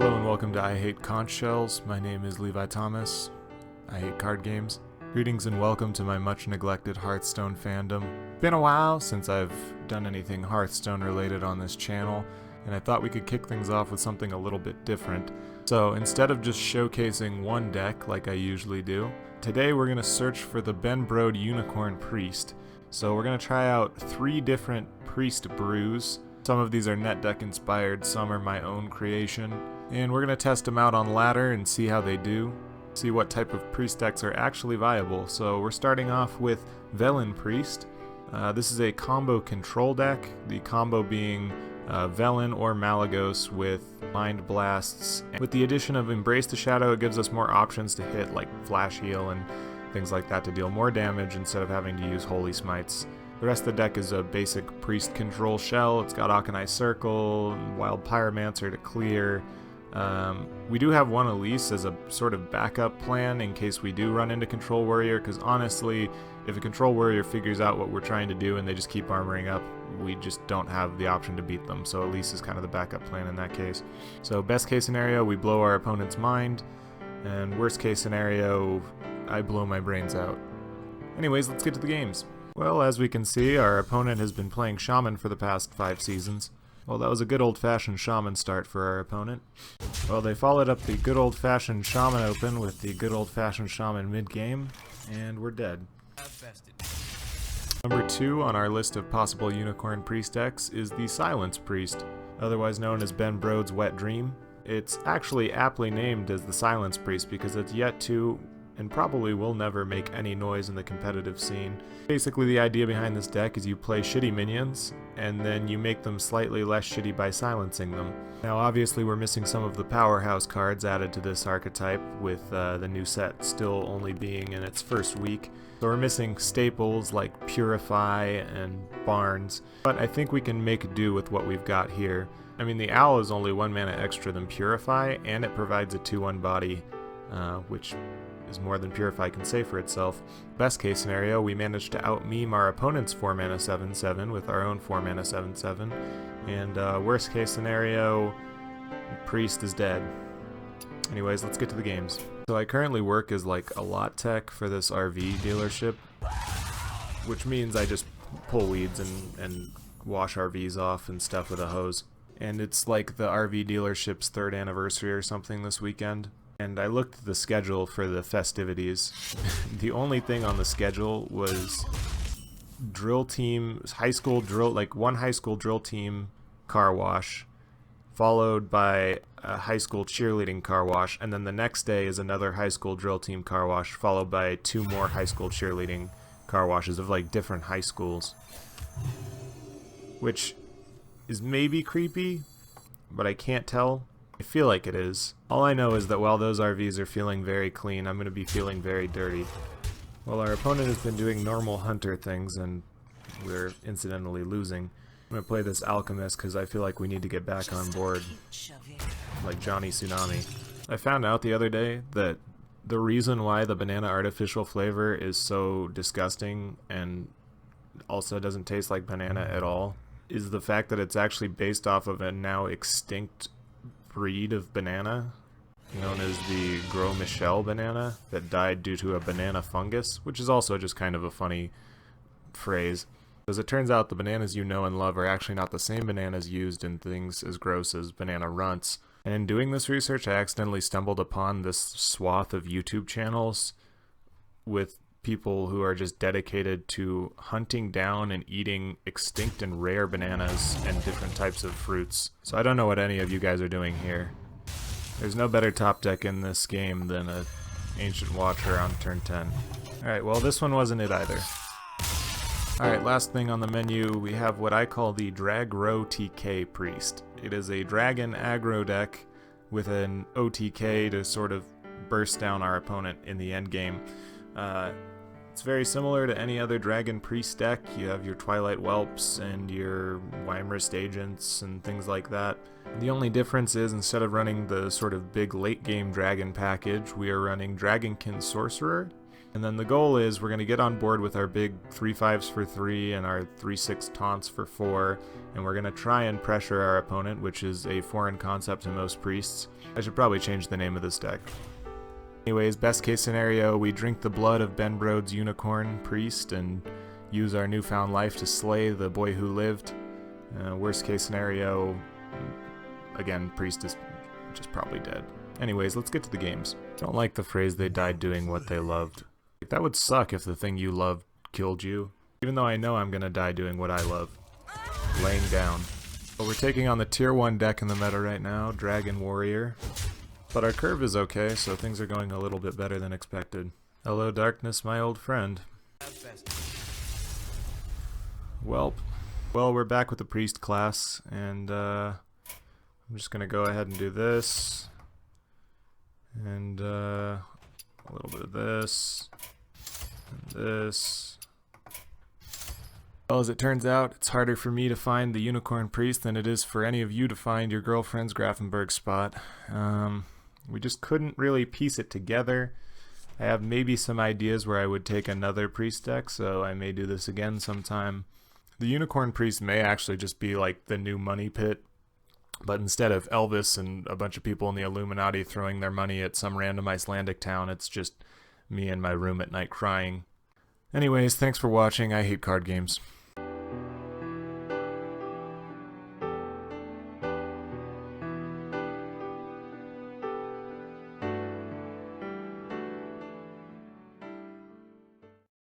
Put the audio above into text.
Hello and welcome to I Hate Conch Shells. My name is Levi Thomas. I hate card games. Greetings and welcome to my much neglected Hearthstone fandom. Been a while since I've done anything Hearthstone related on this channel, and I thought we could kick things off with something a little bit different. So instead of just showcasing one deck like I usually do, today we're going to search for the Ben Brode Unicorn Priest. So we're going to try out 3 different Priest brews. Some of these are net deck inspired, some are my own creation. And we're going to test them out on ladder and see how they do. See what type of Priest decks are actually viable. So we're starting off with Velen Priest. This is a combo control deck, the combo being Velen or Malagos with Mind Blasts. With the addition of Embrace the Shadow, it gives us more options to hit like Flash Heal and things like that to deal more damage instead of having to use Holy Smites. The rest of the deck is a basic Priest control shell. It's got Akanai Circle, Wild Pyromancer to clear. We do have one Elise as a sort of backup plan in case we do run into Control Warrior, because honestly, if a Control Warrior figures out what we're trying to do and they just keep armoring up, we just don't have the option to beat them, so Elise is kind of the backup plan in that case. So best case scenario, we blow our opponent's mind, and worst case scenario, I blow my brains out. Anyways, let's get to the games. Well, as we can see, our opponent has been playing Shaman for the past 5 seasons. Well, that was a good old-fashioned Shaman start for our opponent. Well, they followed up the good old-fashioned Shaman open with the good old-fashioned Shaman mid-game, and we're dead. Number 2 on our list of possible Unicorn Priest decks is the Silence Priest, otherwise known as Ben Brode's Wet Dream. It's actually aptly named as the Silence Priest because it's yet to, and probably will never, make any noise in the competitive scene. Basically, the idea behind this deck is you play shitty minions, and then you make them slightly less shitty by silencing them. Now obviously we're missing some of the powerhouse cards added to this archetype, with the new set still only being in its first week. So we're missing staples like Purify and Barnes, but I think we can make do with what we've got here. I mean, the Owl is only 1 mana extra than Purify, and it provides a 2/1 body, which is more than Purify can say for itself. Best case scenario, we managed to out-meme our opponent's 4 mana 7/7 with our own 4 mana 7/7, and worst case scenario, Priest is dead. Anyways, let's get to the games. So I currently work as like a lot tech for this RV dealership, which means I just pull weeds and wash RVs off and stuff with a hose. And it's like the RV dealership's 3rd anniversary or something this weekend. And I looked at the schedule for the festivities. The only thing on the schedule was drill team, high school drill, like one high school drill team car wash, followed by a high school cheerleading car wash, and then the next day is another high school drill team car wash, followed by 2 more high school cheerleading car washes of like different high schools. Which is maybe creepy, but I can't tell. I feel like it is. All I know is that while those RVs are feeling very clean, I'm going to be feeling very dirty. Well, our opponent has been doing normal hunter things, and we're incidentally losing. I'm going to play this Alchemist because I feel like we need to get back on board, like Johnny Tsunami. I found out the other day that the reason why the banana artificial flavor is so disgusting and also doesn't taste like banana at all is the fact that it's actually based off of a now extinct breed of banana known as the Gros Michel banana that died due to a banana fungus, which is also just kind of a funny phrase. As it turns out, the bananas you know and love are actually not the same bananas used in things as gross as banana runts. And in doing this research, I accidentally stumbled upon this swath of YouTube channels with people who are just dedicated to hunting down and eating extinct and rare bananas and different types of fruits. So I don't know what any of you guys are doing here. There's no better top deck in this game than an Ancient Watcher on turn 10. Alright, well this one wasn't it either. Alright, last thing on the menu, we have what I call the Drag-Ro TK Priest. It is a dragon aggro deck with an OTK to sort of burst down our opponent in the endgame. It's very similar to any other Dragon Priest deck. You have your Twilight Whelps and your Wymrist Agents and things like that. The only difference is instead of running the sort of big late game dragon package, we are running Dragonkin Sorcerer, And then the goal is we're going to get on board with our big 3/5s for 3 and our 3/6 taunts for 4, and we're going to try and pressure our opponent, which is a foreign concept to most priests. I should probably change the name of this deck. Anyways, best case scenario, we drink the blood of Ben Brode's unicorn priest and use our newfound life to slay the boy who lived. Worst case scenario, again, priest is just probably dead. Anyways, let's get to the games. I don't like the phrase they died doing what they loved. That would suck if the thing you loved killed you. Even though I know I'm gonna die doing what I love. Laying down. But we're taking on the tier 1 deck in the meta right now, Dragon Warrior. But our curve is okay, so things are going a little bit better than expected. Hello darkness, my old friend. Well, we're back with the priest class, and I'm just gonna go ahead and do this. And a little bit of this. And this. Well, as it turns out, it's harder for me to find the unicorn priest than it is for any of you to find your girlfriend's Grafenberg spot. We just couldn't really piece it together. I have maybe some ideas where I would take another priest deck, so I may do this again sometime. The unicorn priest may actually just be like the new money pit, but instead of Elvis and a bunch of people in the Illuminati throwing their money at some random Icelandic town, it's just me in my room at night crying. Anyways, thanks for watching. I hate card games.